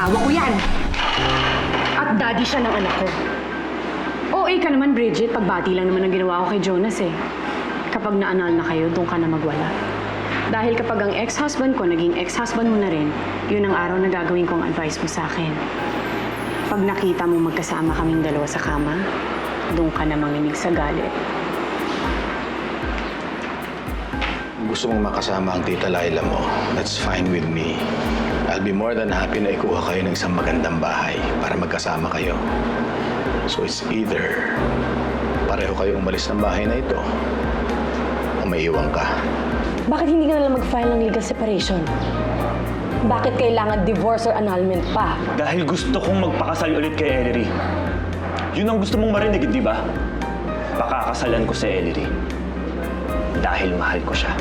Asawa ko yan! At daddy siya ng anak ko. OA ka naman, Bridget. Pagbati lang naman ang ginawa ko kay Jonas eh. Kapag naanal na kayo, doon ka na magwala. Dahil kapag ang ex-husband ko naging ex-husband mo na rin, yun ang araw na gagawin kong advice mo sa akin. Pag nakita mo magkasama kaming dalawa sa kama, doon ka na manginig sa galit. Gusto mong makasama ang tita Laila mo, that's fine with me. I'll be more than happy na ikuha kayo ng isang magandang bahay para magkasama kayo. So it's either pareho kayo umalis ng bahay na ito o maiiwan ka. Bakit hindi ka nalang mag-file ng legal separation? Bakit kailangan divorce or annulment pa? Dahil gusto kong magpakasal ulit kay Ellery. Yun ang gusto mong marinig, di ba? Pakakasalan ko si Ellery. Dahil mahal ko siya.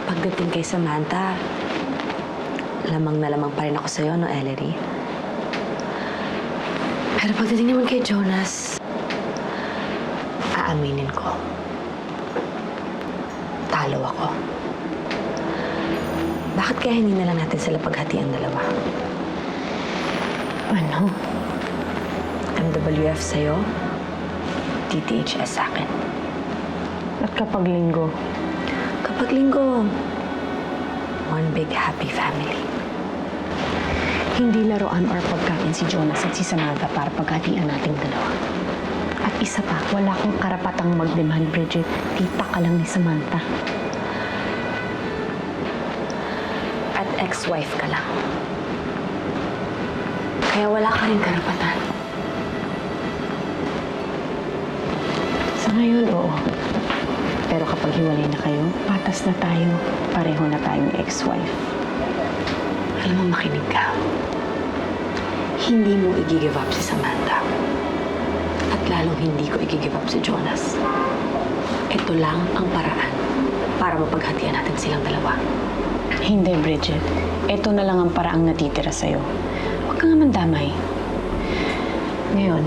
Pagdating kay Samantha, lamang na lamang pa rin ako sa'yo, no, Ellery? Pero pagdating naman kay Jonas, aaminin ko. Talo ako. Bakit kaya hindi na lang natin sila paghati ang dalawa? Ano? MWF sa'yo, TTHS sa'kin. At kapag linggo? Kapag linggo, one big happy family. Hindi laruan or pagkain si Jonas at si Samantha para paghatian nating dalawa. At isa pa, wala akong karapatang mag-demand, Bridget. Tita ka lang ni Samantha. At ex-wife ka lang. Kaya wala ka rin karapatan. Sa ngayon, oo. Pero kapag hiwalay na kayo, patas na tayo. Pareho na tayong ex-wife. Alam mo, makinig ka. Hindi mo i-give up si Samantha. At lalong hindi ko i-give up si Jonas. Ito lang ang paraan para mapaghatian natin silang dalawa. Hindi, Bridget. Ito na lang ang paraang natitira sa'yo. Huwag ka nga mandamay. Ngayon,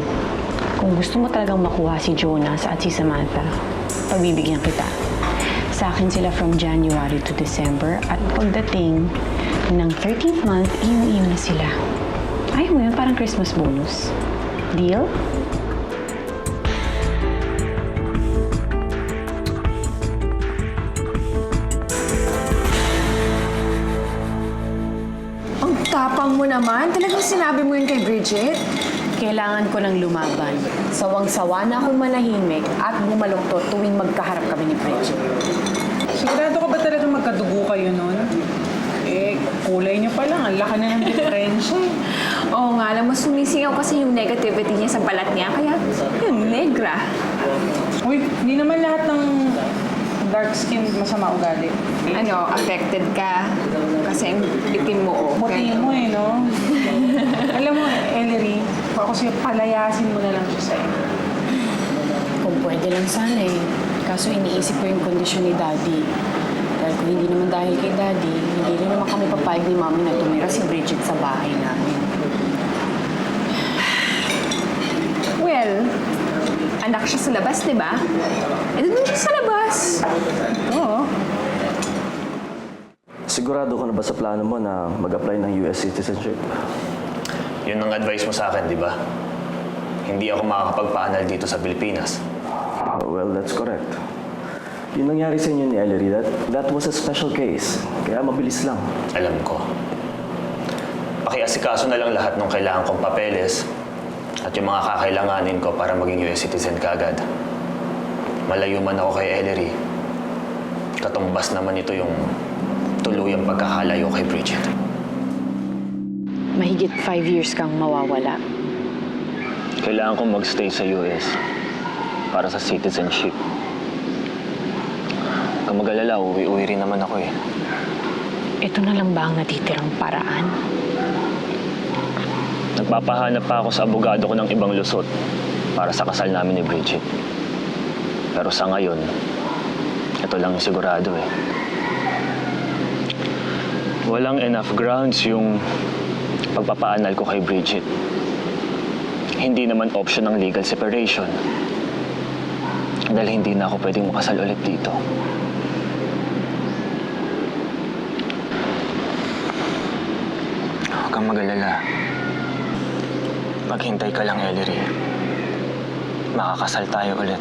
kung gusto mo talagang makuha si Jonas at si Samantha, pagbibigyan kita. Sa akin sila from January to December at pagdating ng 13th month, iyon na sila. Ayaw mo yun, parang Christmas bonus. Deal? Ang tapang mo naman. Talagang sinabi mo yun kay Bridget? Kailangan ko ng lumaban. Sawang-sawa na akong manahimik at bumaluktot tuwing magkaharap kami ni Bridget. Sigurado ka ba talaga magkadugo kayo nun? Eh, kulay niyo pa lang. Ang laki na ng diferensya. Oo nga, alam mo, sumisigaw kasi yung negativity niya sa balat niya. Kaya, yun, negra. Uy, hindi naman lahat ng dark skin masama ugali. Ano, affected ka. Kasi ang itim mo, oh. Puti mo eh, no? Alam mo, Ellery, ako siya palayasin mo na lang siya sa'yo. Kung pwede lang sana eh. Kaso iniisip ko yung kondisyon ni Daddy. Dahil kung hindi naman dahil kay Daddy, hindi rin naman kami papayag ni Mami na tumira si Bridget sa bahay namin. Well, anak siya sa labas, di ba? Eh, doon siya sa labas. Oo. Sigurado ka na ba sa plano mo na mag-apply ng US citizenship? Yun ang advice mo sa akin, di ba? Hindi ako makakapagpa-annul dito sa Pilipinas. Well, that's correct. Yung nangyari sa inyo ni Ellery, that was a special case. Kaya mabilis lang. Alam ko. Pakiasikaso na lang lahat ng kailangan kong papeles at yung mga kakailanganin ko para maging US citizen kaagad. Malayo man ako kay Ellery, katumbas naman ito yung tuluyang pagkakalayo kay Bridget. Mahigit 5 years kang mawawala. Kailangan kong magstay sa US para sa citizenship. Kung mag-alala, uwi-uwi rin naman ako eh. Ito na lang ba ang natitirang paraan? Nagpapahanap pa ako sa abogado ko ng ibang lusot para sa kasal namin ni Bridget. Pero sa ngayon, ito lang yung sigurado eh. Walang enough grounds yung pagpapaanal ko kay Bridget. Hindi naman option ng legal separation. Dahil hindi na ako pwedeng makasal ulit dito. Huwag kang mag-alala. Maghintay ka lang, Ellery. Makakasal tayo ulit.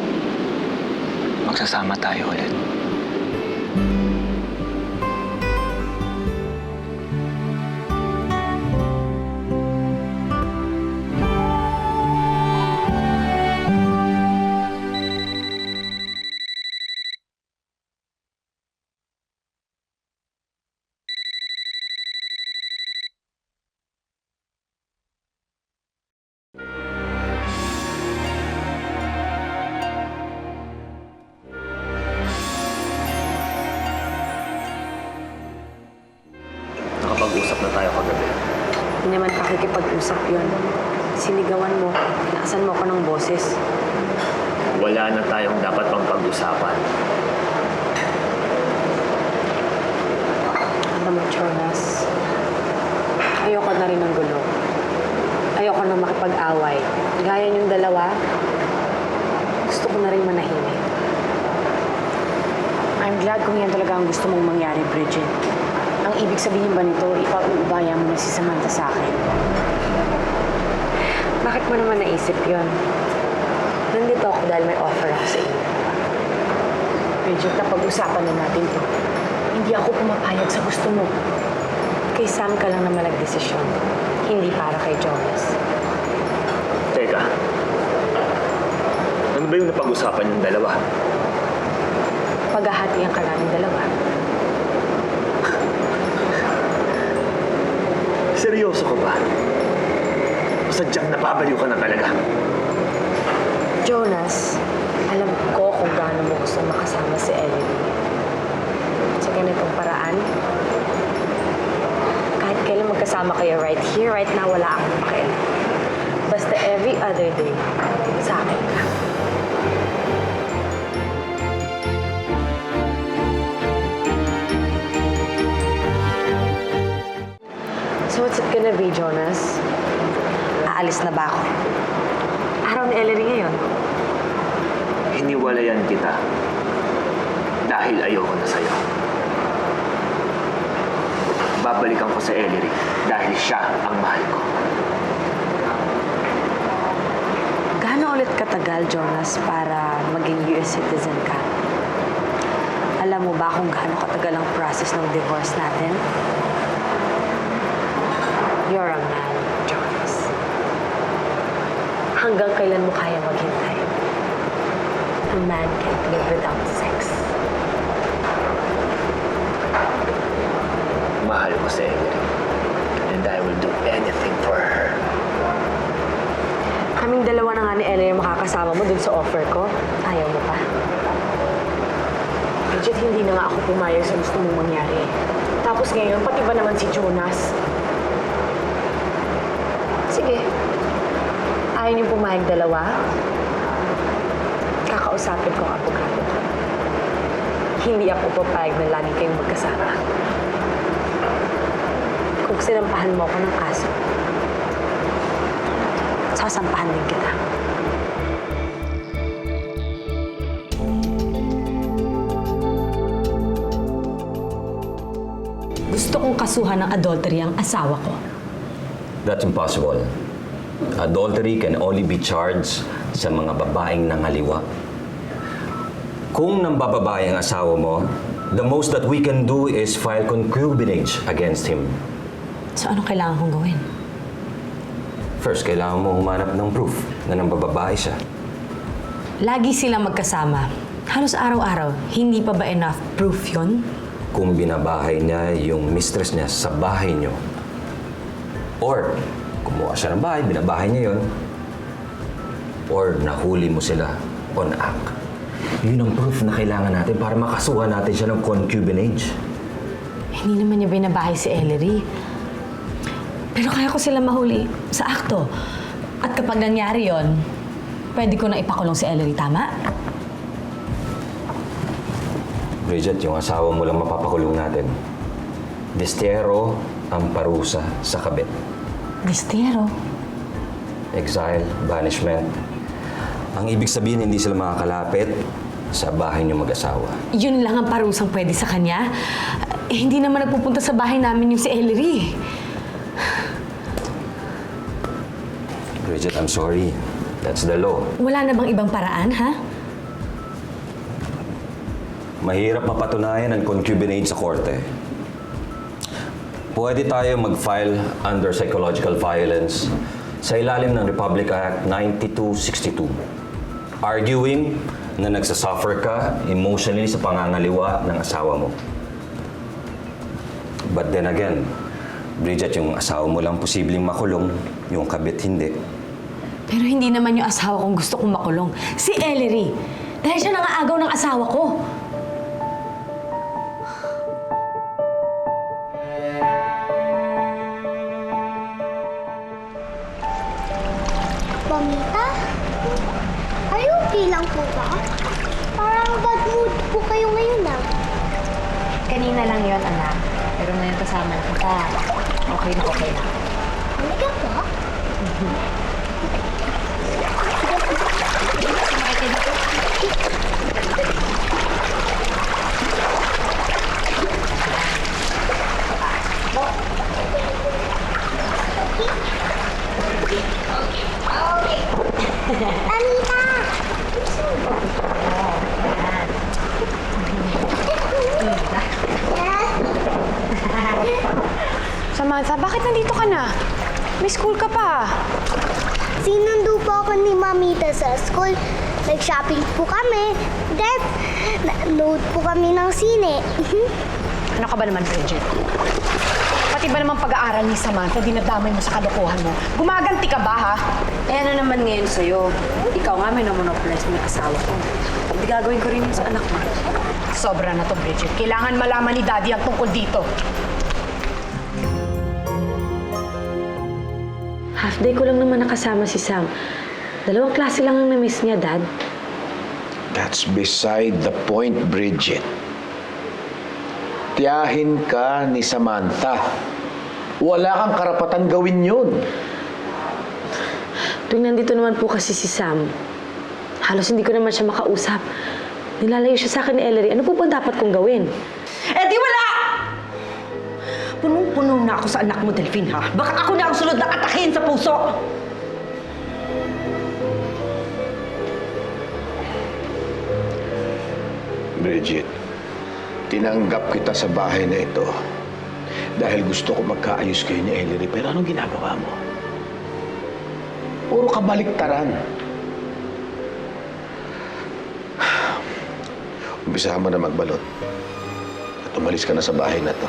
Magsasama tayo ulit. Nakapag-usap na tayo kagabi. Hindi naman pakikipag-usap yun. Sinigawan mo, naasan mo ako ng boses. Wala na tayong dapat pang pag-usapan. Alam mo, Jonas, ayoko na rin ng gulo. Ayoko na makipag-away. Gaya niyong dalawa, gusto ko na rin manahimik. I'm glad kung yan talaga ang gusto mong mangyari, Bridget. Ang ibig sabihin ba nito, ipag-uubaya mo na si Samantha sa akin? Bakit mo naman naisip yun? Nandito ako dahil may offer ako sa iyo. Bridget, napag-usapan na natin to. Hindi ako pumapayag sa gusto mo. Kay Sam ka lang naman nagdesisyon. Hindi para kay Jonas. Teka. Ano ba yung napag-usapan yung dalawa? Paghahatian ka namin dalawa. Seryoso ka ba? O sadyang napabaliw ka na talaga? Jonas, alam ko kung gaano mo gusto makasama si Ellery. Sa ganitong paraan, kahit kailan magkasama kayo right here, right now, wala akong pakialam. Basta every other day, sa akin ka. So what's it gonna be, Jonas? Aalis na ba ako? Araw ni Ellery ngayon. Hiniwalayan kita dahil ayoko na sa'yo. Babalikan ko sa Ellery dahil siya ang mahal ko. Gaano ulit katagal, Jonas, para maging US citizen ka? Alam mo ba kung gaano katagal ang process ng divorce natin? You're a man, Jonas. Hanggang kailan mo kaya maghintay? A man can't live without sex. Mahal ko si Ellery. And I will do anything for her. Kaming dalawa na nga ni Ellery makakasama mo dun sa offer ko. Ayaw mo pa? Bridget, hindi na nga ako pumayag sa gusto mong mangyari. Tapos ngayon, pati ba naman si Jonas? Sige. Ayaw niyo pumayag dalawa? Kakausapin ko ang abogado ko. Hindi ako papayag na lagi kayong magkasama. Kung sinampahan mo ako ng kaso, sasampahan din kita. Gusto kong kasuhan ng adultery ang asawa ko. That's impossible. Adultery can only be charged sa mga babaeng nangaliwa. Kung nambababae ang asawa mo, the most that we can do is file concubinage against him. So ano kailangan kong gawin? First, kailangan mo humanap ng proof na nambababae siya. Lagi silang magkasama. Halos araw-araw. Hindi pa ba enough proof yon? Kung binabahay niya yung mistress niya sa bahay niyo. Or, kumuha siya ng bahay, binabahay niya yun. Or, nahuli mo sila on act. Yun ang proof na kailangan natin para makasuhan natin siya ng concubinage. Hindi naman niya binabahay si Ellery. Pero kaya ko sila mahuli sa akto. At kapag nangyari yon, pwede ko na ipakulong si Ellery, tama? Bridget, yung asawa mo lang mapapakulong natin. Destierro ang parusa sa kabit. Destero. Exile, banishment. Ang ibig sabihin, hindi sila makakalapit sa bahay niyo mag-asawa. Yun lang ang parusang pwede sa kanya. Hindi naman nagpupunta sa bahay namin yung si Ellery. Bridget, I'm sorry. That's the law. Wala na bang ibang paraan, ha? Mahirap mapatunayan ang concubinage sa korte. Pwede tayo mag-file under psychological violence sa ilalim ng Republic Act 9262. Arguing na nagsasuffer ka emotionally sa pangangaliwa ng asawa mo. But then again, Bridget, yung asawa mo lang posibleng makulong, yung kabit hindi. Pero hindi naman yung asawa kong gusto kong makulong. Si Ellery. Dahil siya nangaagaw ng asawa ko. Mamita? Are you okay lang po ba? Parang bad mood po kayo ngayon ah. Kanina lang yon anak. Pero ngayon kasama na kita. Okay na okay na. Halika po. Anita! Samantha, bakit nandito ka na? May school ka pa. Sinundo po ako ni Mamita sa school. Nag-shopping po kami. Then, load po kami ng sine. Ano ka ba naman, Bridget? Pati ba naman pag-aaral ni Samantha, dinadamay mo sa kalokohan mo? Gumaganti ka ba, ha? Eh ano naman ngayon sa'yo? Ikaw nga may namonopolize ng asawa ko. Hindi gagawin ko rin yun sa anak mo. Sobra na to, Bridget. Kailangan malaman ni Daddy ang tungkol dito. Half day ko lang naman nakasama si Sam. 2 klase lang ang na-miss niya, Dad. That's beside the point, Bridget. Tiyahin ka ni Samantha. Wala kang karapatan gawin yun. Tuwing nandito naman po kasi si Sam, halos hindi ko naman siya makausap. Nilalayo siya sa akin ni Ellery. Ano po ba dapat kong gawin? Eh di wala! Punong-puno na ako sa anak mo, Delphine, ha? Baka ako na ang sunod na atakin sa puso! Bridget, tinanggap kita sa bahay na ito dahil gusto ko magkaayos kayo ni Ellery. Pero anong ginagawa mo? Puro kabaliktaran. Umpisahan mo na magbalot at umalis ka na sa bahay na to.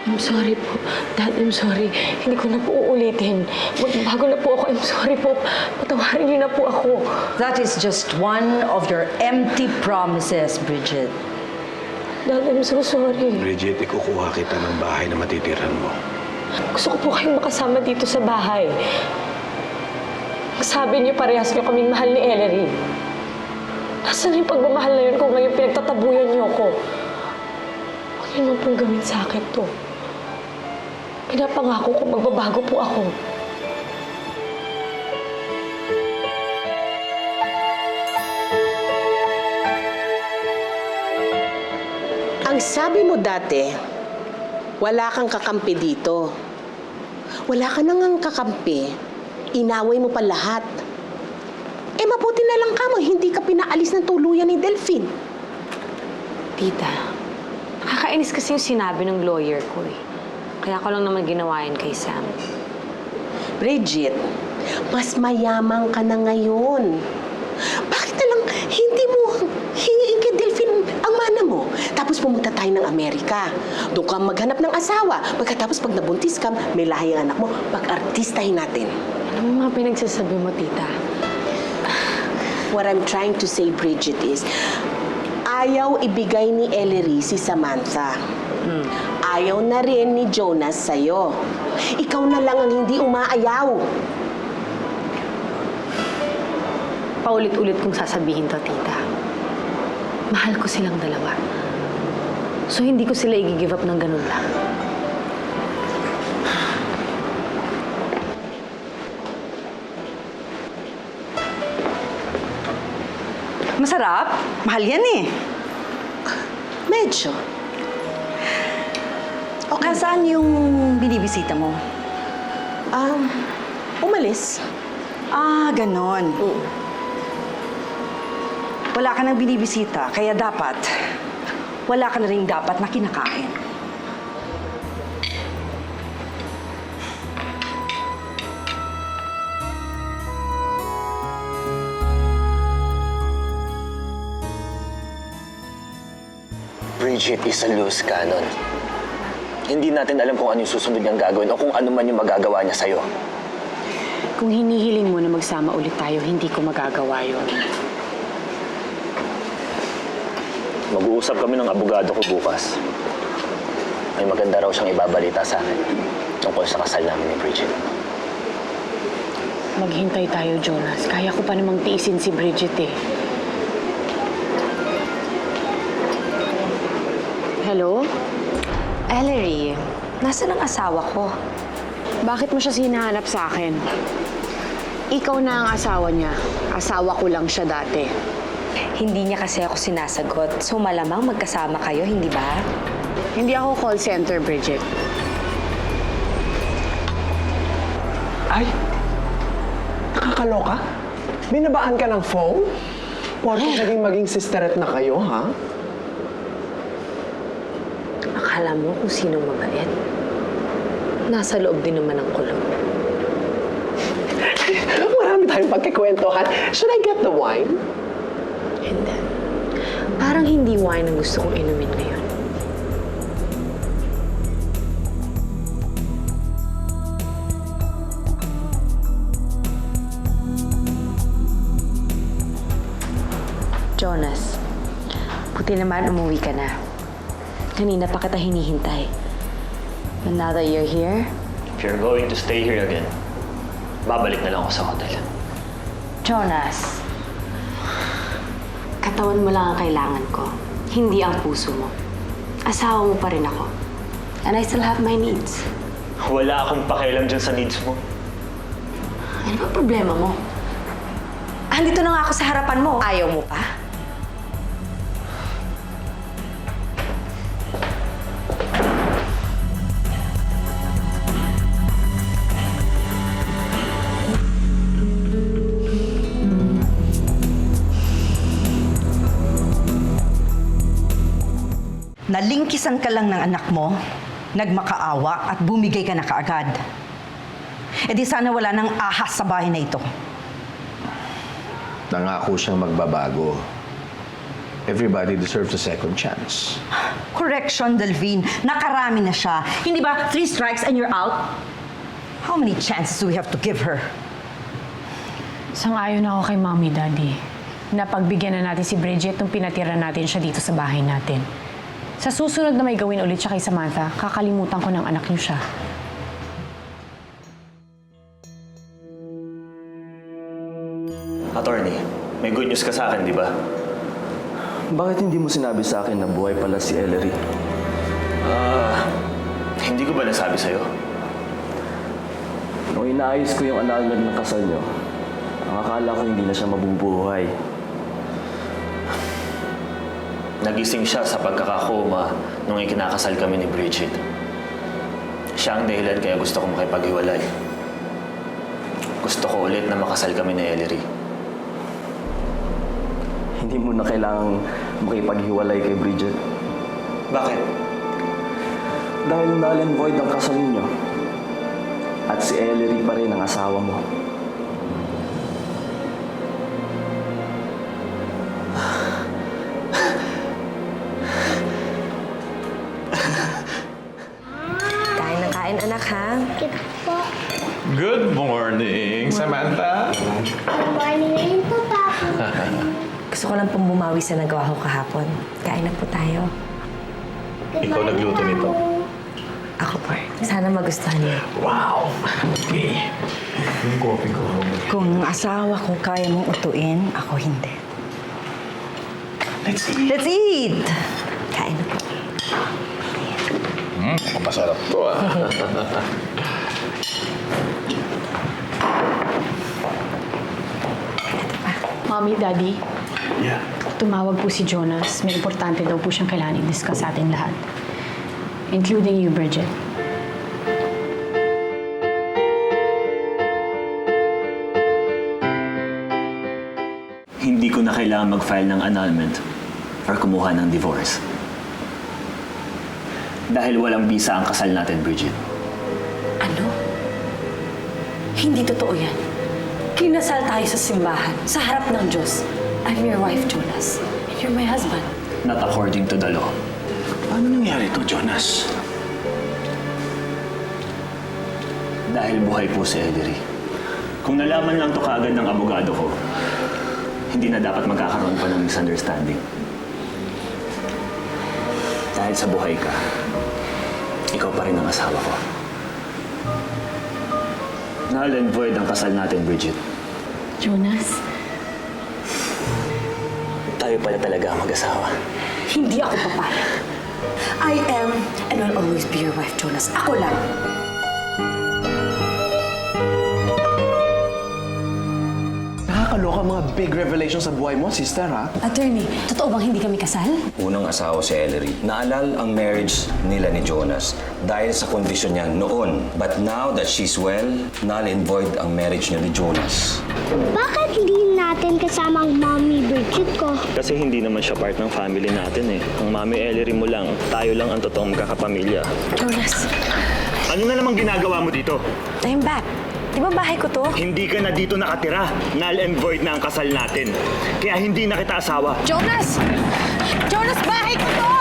I'm sorry po. Dad, I'm sorry. Hindi ko na po uulitin. Magbago na po ako. I'm sorry po. Patawarin niyo na po ako. That is just one of your empty promises, Bridget. Dad, I'm so sorry. Bridget, ikukuha kita ng bahay na matitiran mo. Gusto ko po kayong makasama dito sa bahay. Sabi niyo parehas niyo kaming mahal ni Ellery. Nasaan yung pagmamahal na yun kung ngayon pinagtatabuyan niyo ako? Huwag niyo naman pong gawin sa akin to. Pinapangako ko magbabago po ako. Ang sabi mo dati, wala kang kakampi dito. Wala ka nang kakampi, inaway mo pa lahat. Eh mabuti na lang ka mo, hindi ka pinaalis ng tuluyan ni Delphine. Tita, nakakainis kasi yung sinabi ng lawyer ko eh. Kaya ko lang naman ginawa yun kay Sam. Bridget, mas mayaman ka na ngayon. Bakit na lang hindi mo hingiin kay Delphine ang mana mo? Tapos pumunta tayo ng Amerika. Doon ka maghanap ng asawa. Pagkatapos pag nabuntis ka, may lahi ang anak mo, pag-artistahin natin. Ano yung mga pinagsasabi mo, tita? What I'm trying to say, Bridget, is ayaw ibigay ni Ellery si Samantha. Ayaw na rin ni Jonas sa'yo. Ikaw na lang ang hindi umaayaw. Paulit-ulit kong sasabihin to, tita. Mahal ko silang dalawa. So, hindi ko sila i-give up ng ganun lang. Masarap. Mahal yan eh. Medyo. Nasaan yung binibisita mo? Umalis. Ganon. Wala ka nang binibisita, kaya dapat, wala ka na rin dapat na kinakain. Bridget is a loose cannon. Hindi natin alam kung ano yung susunod niyang gagawin o kung ano man yung magagawa niya sa'yo. Kung hinihiling mo na magsama ulit tayo, hindi ko magagawa yun. Mag-uusap kami ng abogado ko bukas. May maganda raw siyang ibabalita sa akin tungkol sa kasal namin ni Bridget. Maghintay tayo, Jonas. Kaya ko pa namang tiisin si Bridget eh. Hello? Ellery, nasaan ang asawa ko? Bakit mo siya hinahanap sa akin? Ikaw na ang asawa niya. Asawa ko lang siya dati. Hindi niya kasi ako sinasagot. So malamang magkasama kayo, hindi ba? Hindi ako call center, Bridget. Ay, nakakaloka? Binabaan ka ng phone? Porke maging sisterette na kayo, ha? Akala mo kung sinong mabait? Nasa loob din naman ang kulong. Marami tayong pagkikwentuhan. Should I get the wine? Hindi. Parang hindi wine ang gusto kong inumin ngayon. Jonas, buti naman umuwi ka na. Kanina pa kita hinihintay. But now that you're here, If you're going to stay here again, babalik na lang ako sa hotel. Jonas, katawan mo lang ang kailangan ko. Hindi ang puso mo. Asawa mo pa rin ako. And I still have my needs. Wala akong pakialam dyan sa needs mo. Ano ba problema mo? Andito na nga ako sa harapan mo. Ayaw mo pa? Nalingkisan ka lang ng anak mo, nagmakaawa at bumigay ka na kaagad. E di sana wala nang ahas sa bahay na ito. Nangako siyang magbabago. Everybody deserves a second chance. Correction, Delvin. Nakarami na siya. Hindi ba 3 strikes and you're out? How many chances do we have to give her? Sang-ayon ako kay Mommy, Daddy. Napagbigyan na natin si Bridget nung pinatira natin siya dito sa bahay natin. Sa susunod na may gawin ulit siya kay Samantha, kakalimutan ko ng anak niyo siya. Attorney, may good news ka sa akin, di ba? Bakit hindi mo sinabi sa akin na buhay pala si Ellery? Hindi ko ba nasabi sa'yo? Nung inaayos ko yung annulment ng kasal nyo, ang akala ko hindi na siya mabubuhay. Nagising siya sa pagkakakoma nung ikinakasal kami ni Bridget. Siya ang dahilan kaya gusto kong makipaghiwalay. Gusto ko ulit na makasal kami ni Ellery. Hindi mo na kailangang makipaghiwalay kay Bridget. Bakit? Dahil null and void ang kasal niyo. At si Ellery pa rin ang asawa mo. Kain na kain, anak, ha? Kita po. Good morning, Samantha. Good morning rin po, Papa. Gusto ko lang pong bumawi sa nagawa ko kahapon. Kain na po tayo. Ikaw nagluto nito. Ako po. Sana magustuhan niyo. Wow! Okay. Yung coffee ko. Kung asawa ko kaya mong utuin, ako hindi. Let's eat. Let's eat! Kain na po. Mapasarap to ah. Mommy, Daddy, Yeah. tumawag po si Jonas. May importante daw po siyang kailangan i-discuss sa ating lahat. Including you, Bridget. Hindi ko na kailangan mag-file ng annulment or kumuha ng divorce. Dahil walang bisa ang kasal natin, Bridget. Ano? Hindi totoo yan. Kinasal tayo sa simbahan, sa harap ng Diyos. I'm your wife, Jonas. And you're my husband. Not according to the law. Paano nangyari to, Jonas? Dahil buhay po si Ellery. Kung nalaman lang to kaagad ng abogado ko, hindi na dapat magkakaroon pa ng misunderstanding. Dahil sa buhay ka, ikaw pa rin ang asawa ko. Null and void ang kasal natin, Bridget. Jonas, Tayo pala talaga ang mag-asawa. Hindi ako papayag. I am and will always be your wife, Jonas. Ako lang. Nakakaloka mga big revelations sa buhay mo, sister, ha? Attorney, totoo bang hindi kami kasal? Unang asawa si Ellery. Naalal ang marriage nila ni Jonas dahil sa kondisyon niya noon. But now that she's well, null and void ang marriage niya ni Jonas. Bakit hindi natin kasama ang mommy Bridget ko? Kasi hindi naman siya part ng family natin eh. Ang mami Ellery mo lang, tayo lang ang totoong magkakapamilya. Jonas, Ano na namang ginagawa mo dito? I'm back. Di ba bahay ko to? Hindi ka na dito nakatira. Null and void na ang kasal natin. Kaya hindi na kita asawa. Jonas! Jonas, bahay ko to!